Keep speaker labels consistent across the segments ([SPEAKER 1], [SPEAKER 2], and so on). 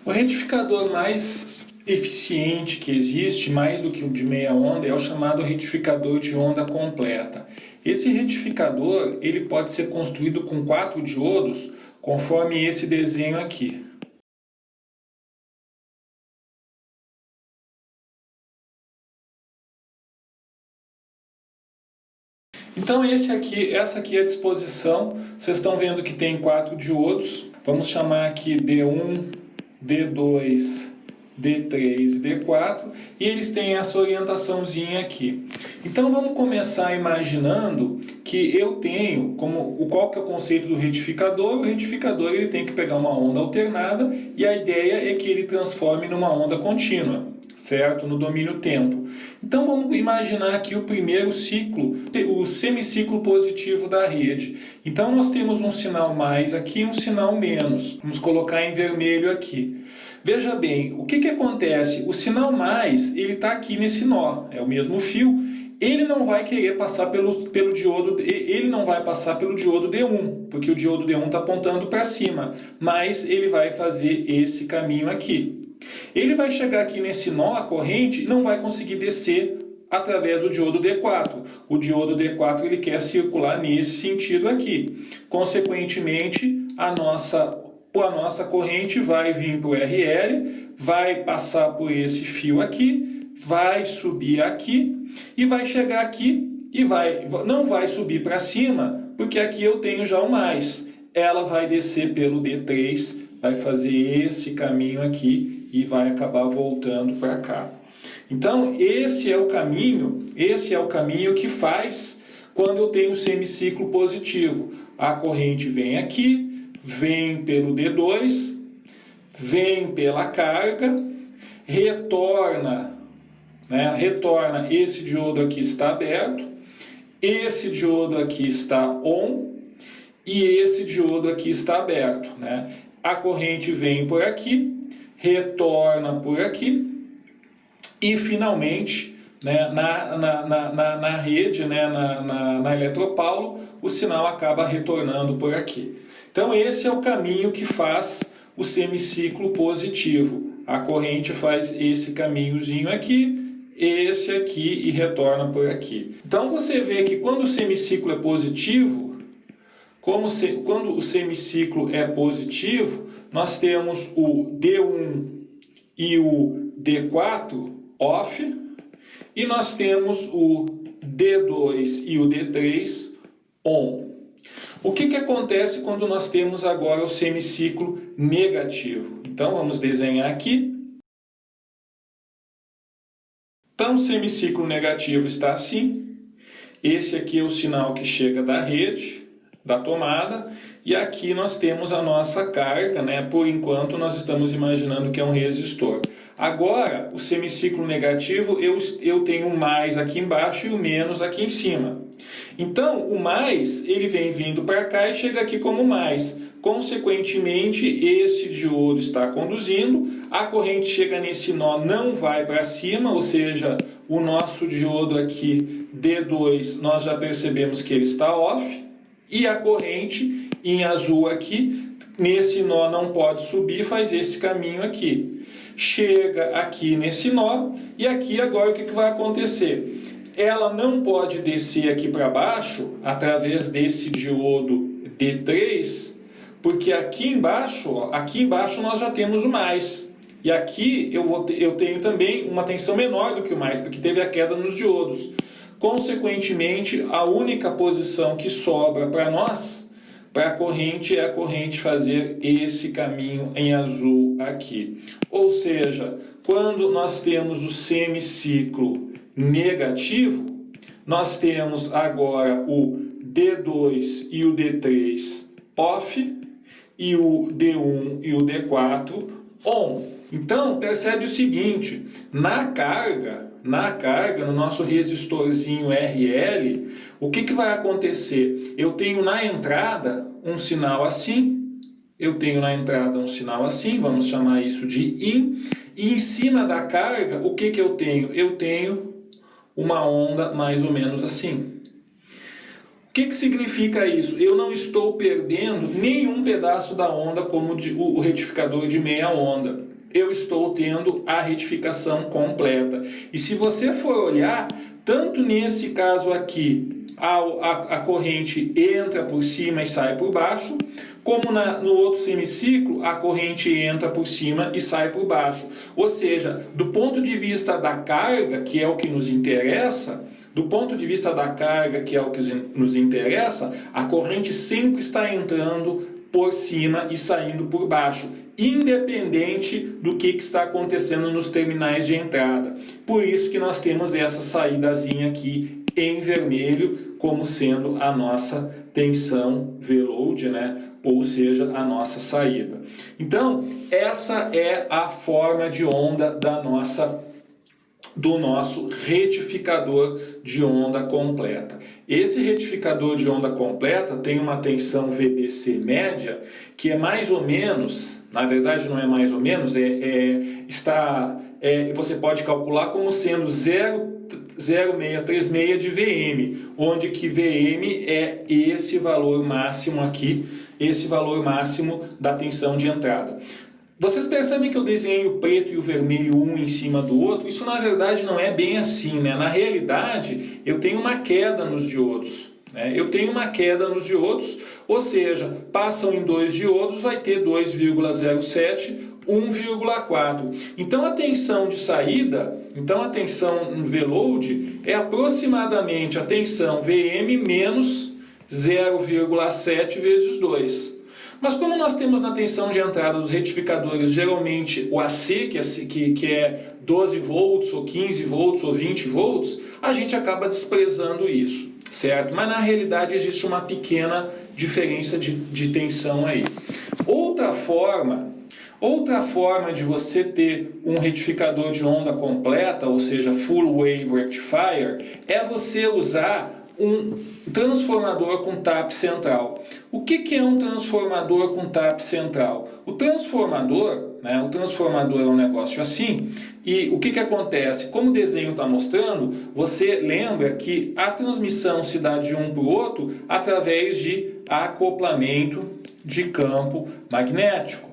[SPEAKER 1] O retificador mais eficiente que existe, mais do que o de meia onda, é o chamado retificador de onda completa. Esse retificador ele pode ser construído com 4 diodos, conforme esse desenho aqui. Então essa aqui é a disposição. Vocês estão vendo que tem 4 diodos. Vamos chamar aqui D1, D2, D3 e D4. E eles têm essa orientaçãozinha aqui. Então vamos começar imaginando que eu tenho, qual que é o conceito do retificador? O retificador ele tem que pegar uma onda alternada e a ideia é que ele transforme numa onda contínua, certo? No domínio tempo. Então vamos imaginar aqui o primeiro ciclo, o semiciclo positivo da rede. Então nós temos um sinal mais aqui e um sinal menos. Vamos colocar em vermelho aqui. Veja bem, o que acontece? O sinal mais, ele está aqui nesse nó, é o mesmo fio. Ele não vai querer passar pelo diodo, ele não vai passar pelo diodo D1, porque o diodo D1 está apontando para cima, mas ele vai fazer esse caminho aqui. Ele vai chegar aqui nesse nó, a corrente, e não vai conseguir descer através do diodo D4. O diodo D4 ele quer circular nesse sentido aqui. Consequentemente, a nossa corrente vai vir para o RL, vai passar por esse fio aqui, vai subir aqui e vai chegar aqui e não vai subir para cima, porque aqui eu tenho já o mais. Ela vai descer pelo D3, vai fazer esse caminho aqui e vai acabar voltando para cá. Então esse é o caminho que faz quando eu tenho semiciclo positivo. A corrente vem aqui, vem pelo D2, vem pela carga, retorna, esse diodo aqui está aberto, esse diodo aqui está on e esse diodo aqui está aberto, né? A corrente vem por aqui, retorna por aqui e finalmente, né, na rede, né, na eletropaulo, o sinal acaba retornando por aqui. Então esse é o caminho que faz o semiciclo positivo. A corrente faz esse caminhozinho aqui, esse aqui e retorna por aqui. Então você vê que quando o semiciclo é positivo, quando o semiciclo é positivo, nós temos o D1 e o D4 off, e nós temos o D2 e o D3 on. O que acontece quando nós temos agora o semiciclo negativo? Então vamos desenhar aqui. Então o semiciclo negativo está assim. Esse aqui é o sinal que chega da rede, da tomada, e aqui nós temos a nossa carga, né? Por enquanto nós estamos imaginando que é um resistor. Agora, o semiciclo negativo, eu tenho o mais aqui embaixo e o menos aqui em cima. Então, o mais, ele vem vindo para cá e chega aqui como mais. Consequentemente, esse diodo está conduzindo, a corrente chega nesse nó, não vai para cima, ou seja, o nosso diodo aqui, D2, nós já percebemos que ele está off, e a corrente, em azul aqui, nesse nó não pode subir, faz esse caminho aqui. Chega aqui nesse nó, e aqui agora o que vai acontecer? Ela não pode descer aqui para baixo, através desse diodo D3, porque aqui embaixo nós já temos o mais. E aqui eu tenho também uma tensão menor do que o mais, porque teve a queda nos diodos. Consequentemente, a única posição que sobra para nós, para a corrente, é a corrente fazer esse caminho em azul aqui. Ou seja, quando nós temos o semiciclo negativo, nós temos agora o D2 e o D3 off e o D1 e o D4 on. Então, percebe o seguinte, na carga, no nosso resistorzinho RL, o que vai acontecer? Eu tenho na entrada um sinal assim, vamos chamar isso de in, e em cima da carga, o que eu tenho? Eu tenho uma onda mais ou menos assim. O que significa isso? Eu não estou perdendo nenhum pedaço da onda como o retificador de meia onda. Eu estou tendo a retificação completa. E se você for olhar, tanto nesse caso aqui, a corrente entra por cima e sai por baixo, como no outro semiciclo, a corrente entra por cima e sai por baixo. Ou seja, do ponto de vista da carga, que é o que nos interessa, a corrente sempre está entrando por cima e saindo por baixo, independente do que está acontecendo nos terminais de entrada. Por isso que nós temos essa saídazinha aqui em vermelho, como sendo a nossa tensão V-load, né? Ou seja, a nossa saída. Então, essa é a forma de onda do nosso retificador de onda completa. Esse retificador de onda completa tem uma tensão VDC média, que é mais ou menos, na verdade não é mais ou menos, você pode calcular como sendo 0,0636 de VM, onde que VM é esse valor máximo aqui, esse valor máximo da tensão de entrada. Vocês percebem que eu desenhei o preto e o vermelho um em cima do outro? Isso na verdade não é bem assim, né? Na realidade, eu tenho uma queda nos diodos. Ou seja, passam em 2 diodos, vai ter 2,07, 1,4. Então a tensão de saída, a tensão no V-load é aproximadamente a tensão VM menos 0,7 vezes 2. Mas como nós temos na tensão de entrada dos retificadores geralmente o AC, que é 12 volts, ou 15 volts, ou 20 volts, a gente acaba desprezando isso, certo? Mas na realidade existe uma pequena diferença de tensão aí. Outra forma de você ter um retificador de onda completa, ou seja, full wave rectifier, é você usar um transformador com tap central. O que é um transformador com tap central? O transformador é um negócio assim, e o que acontece? Como o desenho está mostrando, você lembra que a transmissão se dá de um para o outro através de acoplamento de campo magnético.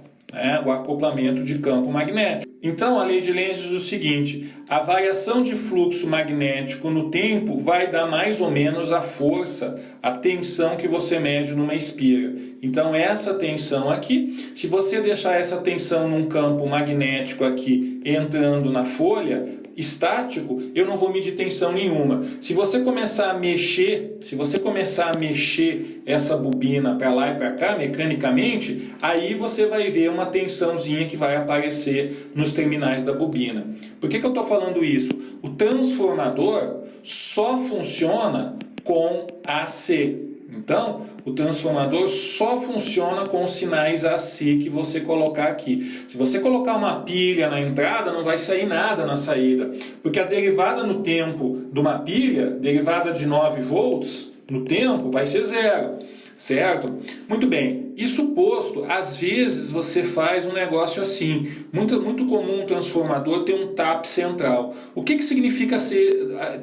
[SPEAKER 1] O acoplamento de campo magnético. Então, a lei de Lenz diz o seguinte: a variação de fluxo magnético no tempo vai dar mais ou menos a força, a tensão que você mede numa espira. Então, essa tensão aqui, se você deixar essa tensão num campo magnético aqui entrando na folha, estático, eu não vou medir tensão nenhuma. Se você começar a mexer essa bobina para lá e para cá, mecanicamente, aí você vai ver uma tensãozinha que vai aparecer nos terminais da bobina. Por que eu estou falando isso? O transformador só funciona com AC. Então, o transformador só funciona com os sinais AC que você colocar aqui. Se você colocar uma pilha na entrada, não vai sair nada na saída. Porque a derivada no tempo de uma pilha, derivada de 9 volts, no tempo, vai ser 0. Certo? Muito bem. Isso posto, às vezes você faz um negócio assim. Muito comum um transformador ter um tap central. O que significa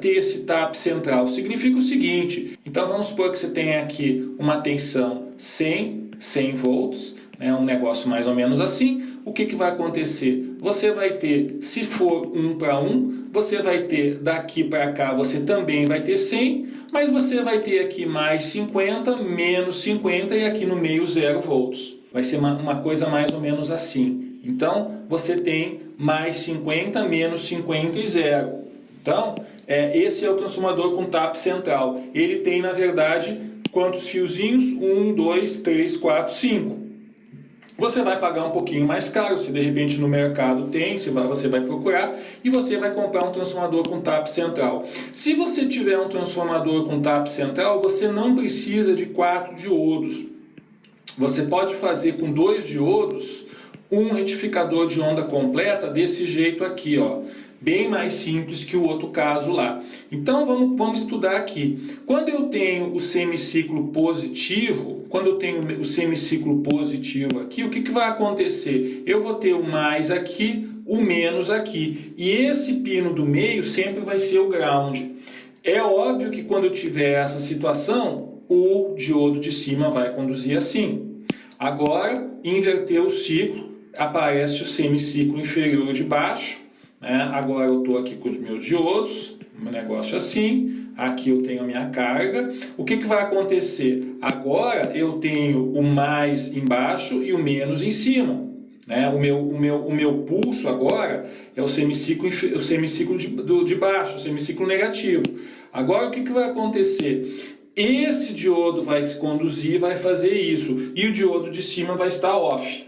[SPEAKER 1] ter esse tap central? Significa o seguinte. Então vamos supor que você tenha aqui uma tensão 100 volts, um negócio mais ou menos assim. O que vai acontecer? Você vai ter, se for 1 para 1, você vai ter daqui para cá, você também vai ter 100, mas você vai ter aqui mais 50, menos 50 e aqui no meio 0 volts. Vai ser uma coisa mais ou menos assim. Então, você tem mais 50, menos 50 e 0. Então, esse é o transformador com tap central. Ele tem, na verdade, quantos fiozinhos? 1, 2, 3, 4, 5. Você vai pagar um pouquinho mais caro, se de repente no mercado tem, você vai procurar e você vai comprar um transformador com tap central. Se você tiver um transformador com tap central, você não precisa de 4 diodos. Você pode fazer com 2 diodos um retificador de onda completa desse jeito aqui, ó. Bem mais simples que o outro caso lá. Então vamos estudar aqui. Quando eu tenho o semiciclo positivo, aqui, o que vai acontecer? Eu vou ter o mais aqui, o menos aqui. E esse pino do meio sempre vai ser o ground. É óbvio que quando eu tiver essa situação, o diodo de cima vai conduzir assim. Agora, inverteu o ciclo, aparece o semiciclo inferior de baixo, né? Agora eu estou aqui com os meus diodos, um negócio assim, aqui eu tenho a minha carga. O que vai acontecer? Agora eu tenho o mais embaixo e o menos em cima. Né? O meu pulso agora é o semiciclo de baixo, o semiciclo negativo. Agora o que vai acontecer? Esse diodo vai se conduzir, vai fazer isso, e o diodo de cima vai estar off.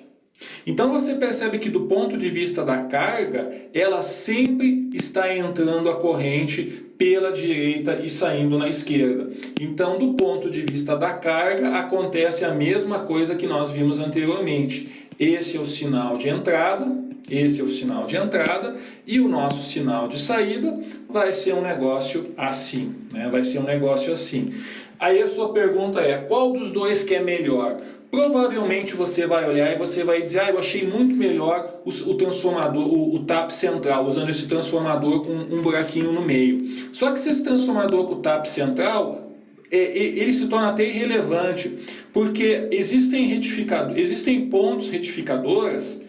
[SPEAKER 1] Então você percebe que do ponto de vista da carga, ela sempre está entrando a corrente pela direita e saindo na esquerda. Então, do ponto de vista da carga, acontece a mesma coisa que nós vimos anteriormente. Esse é o sinal de entrada, esse é o sinal de entrada, e o nosso sinal de saída vai ser um negócio assim, né? Vai ser um negócio assim. Aí a sua pergunta é, qual dos dois que é melhor? Provavelmente você vai olhar e você vai dizer, eu achei muito melhor o transformador, o tap central, usando esse transformador com um buraquinho no meio. Só que esse transformador com o tap central, ele se torna até irrelevante, porque existem pontos retificadoras,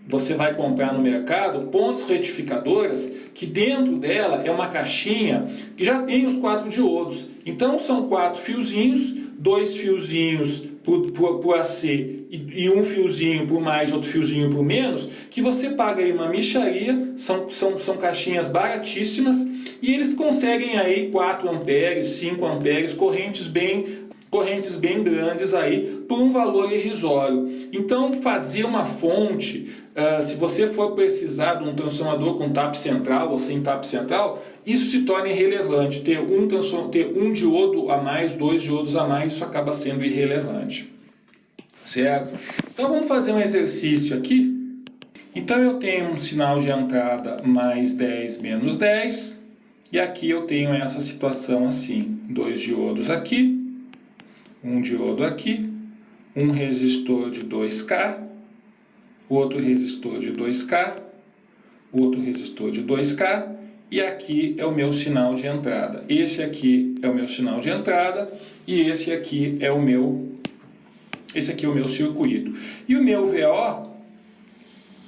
[SPEAKER 1] você vai comprar no mercado, pontos retificadoras, que dentro dela é uma caixinha que já tem os 4 diodos. Então são 4 fiozinhos, 2 fiozinhos por AC e um fiozinho por mais, outro fiozinho por menos, que você paga aí uma mixaria, são caixinhas baratíssimas, e eles conseguem aí 4 amperes, 5 amperes, correntes bem grandes aí, por um valor irrisório. Então um uma fonte, se você for precisar de um transformador com tap central ou sem tap central, isso se torna irrelevante. Ter um diodo a mais, 2 diodos a mais, isso acaba sendo irrelevante. Certo? Então vamos fazer um exercício aqui. Então eu tenho um sinal de entrada mais 10 menos 10, e aqui eu tenho essa situação assim, 2 diodos aqui, um diodo aqui, um resistor de 2K, outro resistor de 2K, outro resistor de 2K, e aqui é o meu sinal de entrada. Esse aqui é o meu sinal de entrada, e esse aqui é o meu circuito. E o meu VO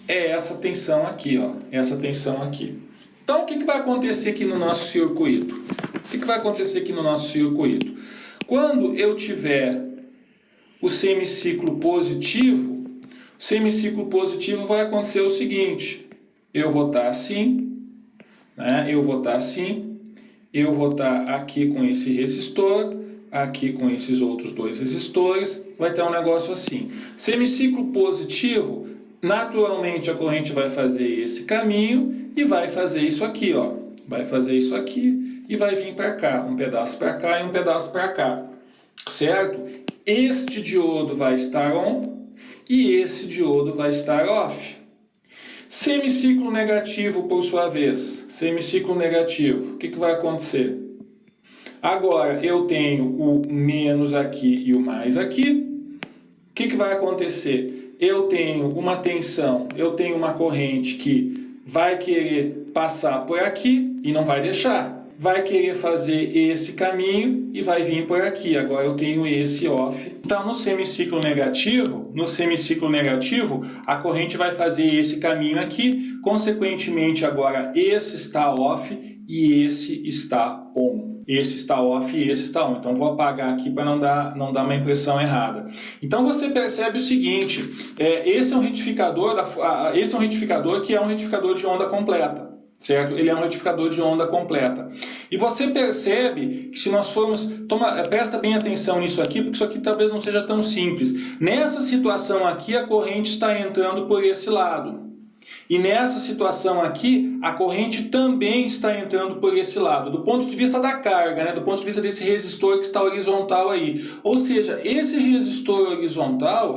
[SPEAKER 1] é essa tensão aqui, ó, essa tensão aqui. Então o que vai acontecer aqui no nosso circuito? O que vai acontecer aqui no nosso circuito? Quando eu tiver o semiciclo positivo, vai acontecer o seguinte, eu vou estar assim, né? Eu vou estar aqui com esse resistor, aqui com esses outros 2 resistores, vai ter um negócio assim. Semiciclo positivo, naturalmente a corrente vai fazer esse caminho e vai fazer isso aqui, ó. Vai fazer isso aqui e vai vir para cá, um pedaço para cá e um pedaço para cá, certo? Este diodo vai estar on e esse diodo vai estar off. Semiciclo negativo, por sua vez, semiciclo negativo, o que vai acontecer? Agora eu tenho o menos aqui e o mais aqui. O que vai acontecer? Eu tenho uma tensão, eu tenho uma corrente que vai querer passar por aqui e não vai deixar. Vai querer fazer esse caminho e vai vir por aqui. Agora eu tenho esse off. Então no semiciclo negativo, a corrente vai fazer esse caminho aqui. Consequentemente agora esse está off e esse está on. Esse está off e esse está on. Então vou apagar aqui para não dar uma impressão errada. Então você percebe o seguinte, esse é um retificador que é um retificador de onda completa. Certo? Ele é um retificador de onda completa. E você percebe que se nós formos... presta bem atenção nisso aqui, porque isso aqui talvez não seja tão simples. Nessa situação aqui, a corrente está entrando por esse lado. E nessa situação aqui, a corrente também está entrando por esse lado. Do ponto de vista da carga, né? Do ponto de vista desse resistor que está horizontal aí. Ou seja, esse resistor horizontal,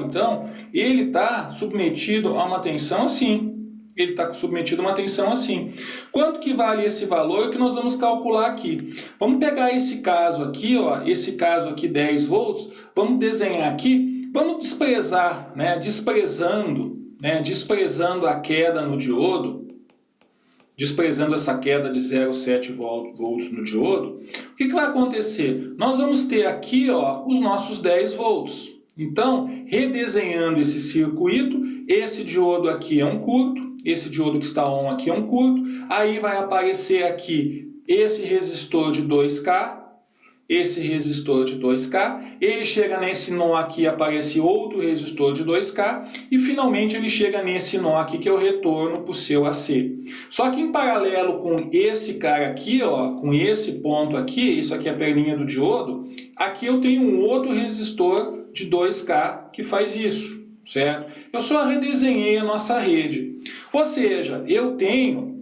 [SPEAKER 1] então, ele está submetido a uma tensão assim. Ele está submetido a uma tensão assim. Quanto que vale esse valor que nós vamos calcular aqui? Vamos pegar esse caso aqui, ó, esse caso aqui 10 volts, vamos desenhar aqui, vamos desprezar, né, desprezando a queda no diodo, desprezando essa queda de 0,7 volts no diodo, o que vai acontecer? Nós vamos ter aqui os nossos 10 volts. Então, redesenhando esse circuito, esse diodo aqui é um curto, esse diodo que está on aqui é um curto, aí vai aparecer aqui esse resistor de 2K, esse resistor de 2K, ele chega nesse nó aqui, aparece outro resistor de 2K, e finalmente ele chega nesse nó aqui, que é o retorno para o seu AC. Só que em paralelo com esse cara aqui, com esse ponto aqui, isso aqui é a perninha do diodo, aqui eu tenho um outro resistor de 2K que faz isso, certo? Eu só redesenhei a nossa rede. Ou seja, eu tenho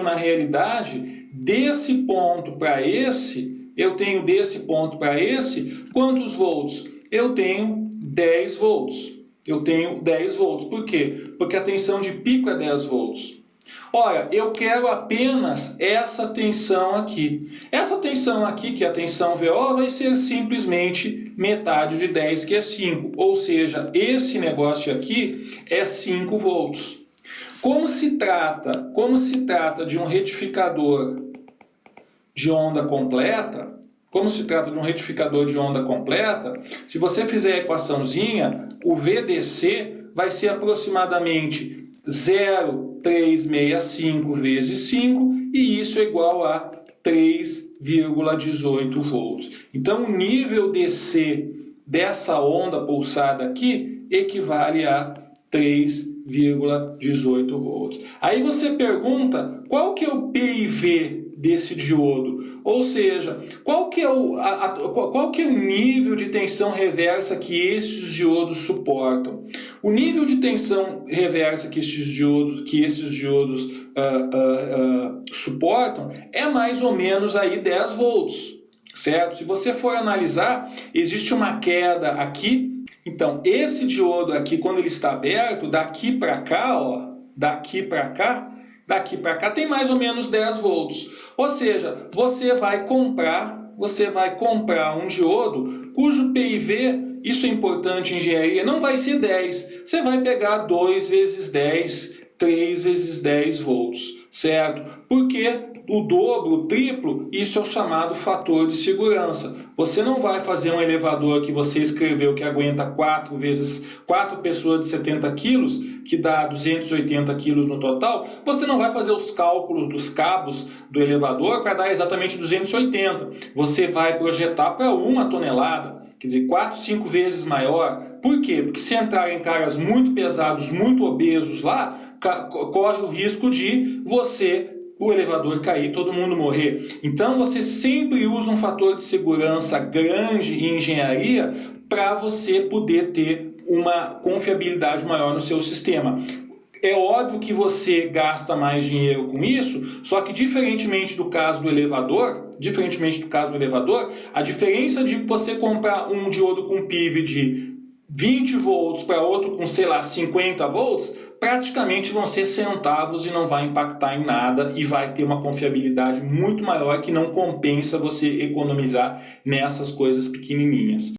[SPEAKER 1] na realidade, desse ponto para esse, quantos volts? Eu tenho 10 volts. Por quê? Porque a tensão de pico é 10 volts. Ora, eu quero apenas essa tensão aqui. Essa tensão aqui, que é a tensão VO, vai ser simplesmente metade de 10, que é 5. Ou seja, esse negócio aqui é 5 volts. Como se trata de um retificador de onda completa, se você fizer a equaçãozinha, o VDC vai ser aproximadamente 0,365 vezes 5, e isso é igual a 3,18 volts. Então, o nível DC dessa onda pulsada aqui equivale a 3,18 volts. Aí você pergunta, qual que é o PIV desse diodo? Ou seja, qual que é o nível de tensão reversa que esses diodos suportam? O nível de tensão reversa que esses diodos suportam é mais ou menos aí 10 volts, certo? Se você for analisar, existe uma queda aqui. Então, esse diodo aqui, quando ele está aberto, daqui para cá tem mais ou menos 10 volts. Ou seja, você vai comprar um diodo cujo PIV, isso é importante em engenharia, não vai ser 10. Você vai pegar 2 vezes 10, 3 vezes 10 volts, certo? Porque o dobro, o triplo, isso é o chamado fator de segurança. Você não vai fazer um elevador que você escreveu que aguenta 4 pessoas de 70 quilos, que dá 280 quilos no total. Você não vai fazer os cálculos dos cabos do elevador para dar exatamente 280. Você vai projetar para 1 tonelada, quer dizer, 4, 5 vezes maior. Por quê? Porque se entrarem caras muito pesados, muito obesos lá, corre o risco de o elevador cair e todo mundo morrer. Então você sempre usa um fator de segurança grande em engenharia para você poder ter uma confiabilidade maior no seu sistema. É óbvio que você gasta mais dinheiro com isso, só que diferentemente do caso do elevador, a diferença de você comprar um diodo com PIV de 20 volts para outro com, 50 volts, praticamente vão ser centavos e não vai impactar em nada e vai ter uma confiabilidade muito maior que não compensa você economizar nessas coisas pequenininhas.